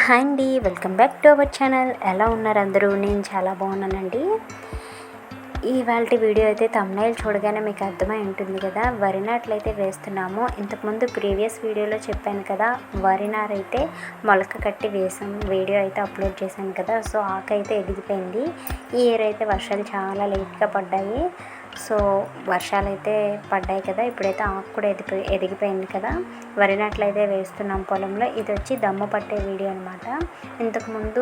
Hi అండి, welcome back to our channel. ఎలా ఉన్నారు అందరూ? నేను చాలా బాగున్నానండి. ఇవాళ వీడియో అయితే థంబ్నెయిల్ చూడగానే మీకు అర్థమై ఉంటుంది కదా, వరి నాట్లయితే వేస్తున్నాము. ఇంతకుముందు ప్రీవియస్ వీడియోలో చెప్పాను కదా, వరి నారైతే మొలక కట్టి వేసాం, వీడియో అయితే అప్లోడ్ చేశాను కదా. సో ఆకైతే ఎదిగిపోయింది. ఈ ఇయర్ అయితే వర్షాలు చాలా లేట్గా పడ్డాయి. సో వర్షాలు అయితే పడ్డాయి కదా, ఇప్పుడైతే ఆకు కూడా ఎదిగిపోయింది కదా. వరి నాట్లయితే వేస్తున్నాం పొలంలో. ఇది వచ్చి దమ్ము పట్టే వీడియో అనమాట. ఇంతకుముందు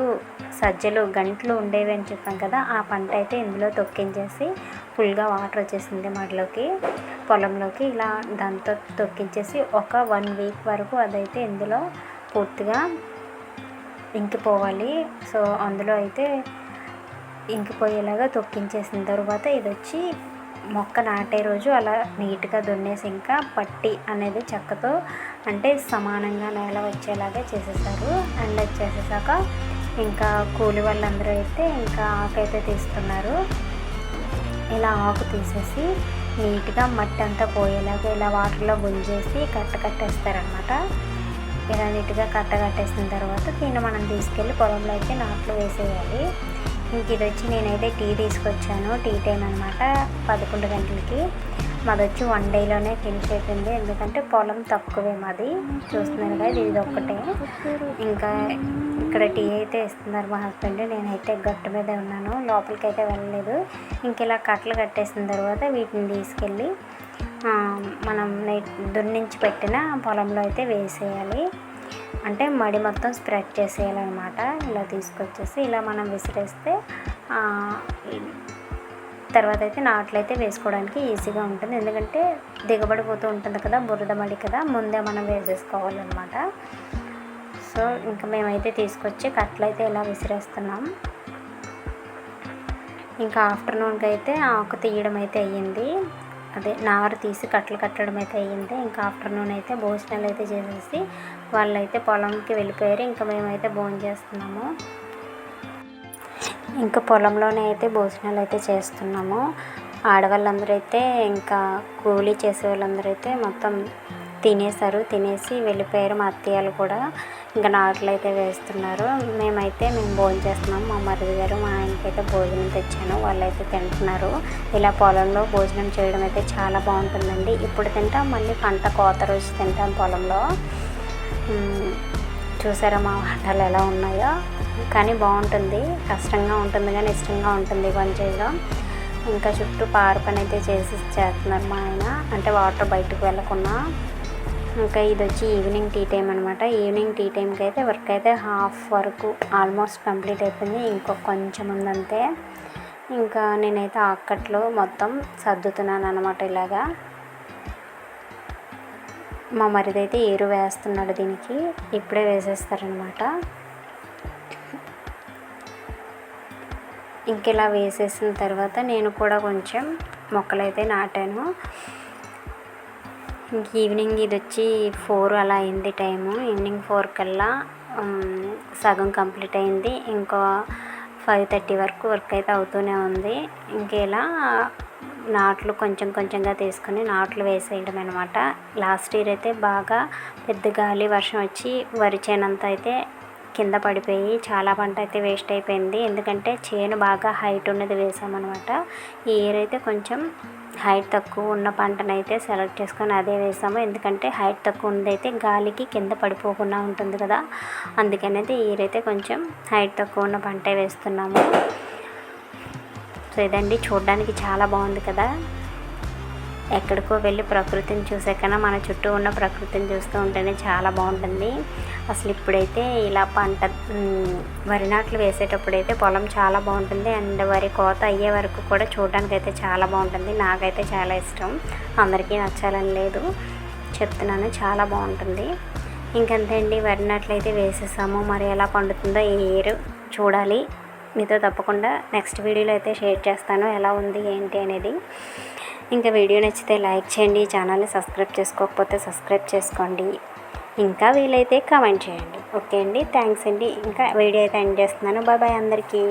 సజ్జలు గంటలు ఉండేవి అని చెప్పాం కదా, ఆ పంట అయితే ఇందులో తొక్కించేసి ఫుల్గా వాటర్ వచ్చేసింది మడిలోకి, పొలంలోకి. ఇలా దాంతో తొక్కించేసి ఒక 1 వీక్ వరకు అదైతే ఇందులో పూర్తిగా ఇంకిపోవాలి. సో అందులో అయితే ఇంకిపోయేలాగా తొక్కించేసిన తర్వాత ఇది వచ్చి మొక్క నాటే రోజు అలా నీట్గా దున్నేసి ఇంకా పట్టి అనేది చెక్కతో అంటే సమానంగా నేల వచ్చేలాగా చేసేసారు. అండ్ అది చేసేసాక ఇంకా కూలి వాళ్ళందరూ అయితే ఇంకా ఆకైతే తీస్తున్నారు. ఇలా ఆకు తీసేసి నీట్గా మట్టి అంతా పోయేలాగా ఇలా వాటర్లో గుంజేసి కట్టేస్తారనమాట. ఇలా నీట్గా కట్టేసిన తర్వాత దీన్ని మనం తీసుకెళ్ళి పొలంలో అయితే నాట్లు వేసేయాలి. ఇంక ఇది వచ్చి నేనైతే టీ తీసుకొచ్చాను. టీ టైం అనమాట, 11 గంటలకి. మాది వచ్చి 1 డేలోనే ఫినిష్ అయిపోయింది, ఎందుకంటే పొలం తక్కువే మాది. చూస్తున్నారు కదా, ఇది ఒక్కటే. ఇంకా ఇక్కడ టీ అయితే ఇస్తున్నారు మా హస్బెండ్. నేనైతే గట్టు మీద ఉన్నాను, లోపలికి అయితే వెళ్ళలేదు. ఇంక ఇలా కట్టలు కట్టేసిన తర్వాత వీటిని తీసుకెళ్ళి మనం దున్నించి పెట్టిన పొలంలో అయితే వేసేయాలి. అంటే మడి మొత్తం స్ప్రెడ్ చేసేయాలన్నమాట. ఇలా తీసుకొచ్చేసి ఇలా మనం విసిరేస్తే తర్వాత అయితే నాట్లు అయితే వేసుకోవడానికి ఈజీగా ఉంటుంది. ఎందుకంటే దిగబడిపోతూ ఉంటుంది కదా, బురద మడి కదా, ముందే మనం వేసేసుకోవాలన్నమాట. సో ఇంకా మేమైతే తీసుకొచ్చి కట్టలు అయితే ఇలా విసిరేస్తున్నాం. ఇంకా ఆఫ్టర్నూన్కి అయితే ఆకు తీయడం అయితే అయ్యింది, అదే నారు తీసి కట్టలు కట్టడం అయితే అయ్యింది. ఇంకా ఆఫ్టర్నూన్ అయితే భోజనాలు అయితే చేసేసి వాళ్ళైతే పొలంకి వెళ్ళిపోయారు. ఇంకా మేమైతే భోజనం చేస్తున్నాము. ఇంకా పొలంలోనే అయితే భోజనాలు అయితే చేస్తున్నాము. ఆడవాళ్ళందరూ అయితే ఇంకా కూలీ చేసే వాళ్ళందరూ అయితే మొత్తం తినేసారు, తినేసి వెళ్ళిపోయారు. మా అత్తయ్యలు కూడా ఇంకా నాట్లు అయితే వేస్తున్నారు. మేము భోజనం చేస్తున్నాము. మా మరిది గారు మా ఆయనకైతే భోజనం తెచ్చాను, వాళ్ళైతే తింటున్నారు. ఇలా పొలంలో భోజనం చేయడం అయితే చాలా బాగుంటుందండి. ఇప్పుడు తింటాం, మళ్ళీ పంట కోత రోజు తింటాం పొలంలో. చూసారా మా వంటలు ఎలా ఉన్నాయో? కానీ బాగుంటుంది, కష్టంగా ఉంటుంది కానీ ఇష్టంగా ఉంటుంది పని చేయడం. ఇంకా చుట్టూ పార పని అయితే చేస్తున్నారు మా ఆయన, అంటే వాటర్ బయటకు వెళ్ళకుండా. ఇంకా ఇది వచ్చి ఈవినింగ్ టీ టైం అనమాట. ఈవినింగ్ టీ టైంకి అయితే వర్క్ అయితే హాఫ్ వరకు ఆల్మోస్ట్ కంప్లీట్ అయిపోయింది, ఇంకొక కొంచెం ఉందంతే. ఇంకా నేనైతే ఆకట్లో మొత్తం సర్దుతున్నాను అనమాట. ఇలాగా మా మరిదైతే ఏరు వేస్తున్నాడు దీనికి, ఇప్పుడే వేసేస్తారనమాట. ఇంక ఇలా వేసేసిన తర్వాత నేను కూడా కొంచెం మొక్కలైతే నాటాను. ఇంక ఈవినింగ్ ఇది వచ్చి 4 అలా అయింది టైము. ఈవినింగ్ 4 కల్లా సగం కంప్లీట్ అయింది. ఇంకో 5:30 వరకు వర్క్ అయితే అవుతూనే ఉంది. ఇంక ఇలా నాట్లు కొంచెంగా తీసుకొని నాట్లు వేసేయడం అనమాట. లాస్ట్ ఇయర్ అయితే బాగా పెద్ద గాలి వర్షం వచ్చి వరి చేనంతా అయితే కింద పడిపోయి చాలా పంట అయితే వేస్ట్ అయిపోయింది. ఎందుకంటే చేను బాగా హైట్ ఉన్నది వేసామన్నమాట. ఈ ఇయర్ అయితే కొంచెం హైట్ తక్కువ ఉన్న పంటనైతే సెలెక్ట్ చేసుకొని అదే వేసాము. ఎందుకంటే హైట్ తక్కువ ఉన్నదైతే గాలికి కింద పడిపోకుండా ఉంటుంది కదా, అందుకని అయితే ఈ ఇయర్ అయితే కొంచెం హైట్ తక్కువ ఉన్న పంటే వేస్తున్నాము. సో ఇదండి, చూడడానికి చాలా బాగుంది కదా. ఎక్కడికో వెళ్ళి ప్రకృతిని చూసే కన్నా మన చుట్టూ ఉన్న ప్రకృతిని చూస్తూ ఉంటేనే చాలా బాగుంటుంది. అసలు ఇప్పుడైతే ఇలా వరి నాట్లు వేసేటప్పుడైతే పొలం చాలా బాగుంటుంది. అండ్ వరి కోత అయ్యే వరకు కూడా చూడడానికి అయితే చాలా బాగుంటుంది. నాకైతే చాలా ఇష్టం, అందరికీ నచ్చాలని లేదు, చెప్తున్నాను, చాలా బాగుంటుంది. ఇంకంతే అండి, వరి నాట్లు అయితే వేసేసాము. మరి ఎలా పండుతుందో ఈ ఇయర్ చూడాలి. మీతో తప్పకుండా నెక్స్ట్ వీడియోలో అయితే షేర్ చేస్తాను ఎలా ఉంది ఏంటి అనేది. ఇంకా వీడియో నచ్చితే లైక్ చేయండి, ఛానల్ని సబ్స్క్రైబ్ చేసుకోకపోతే సబ్స్క్రైబ్ చేసుకోండి, ఇంకా వీలైతే కామెంట్ చేయండి. ఓకే అండి, థ్యాంక్స్ అండి. ఇంకా వీడియో అయితే ఎండ్ చేస్తున్నాను. బాయ్ అందరికీ.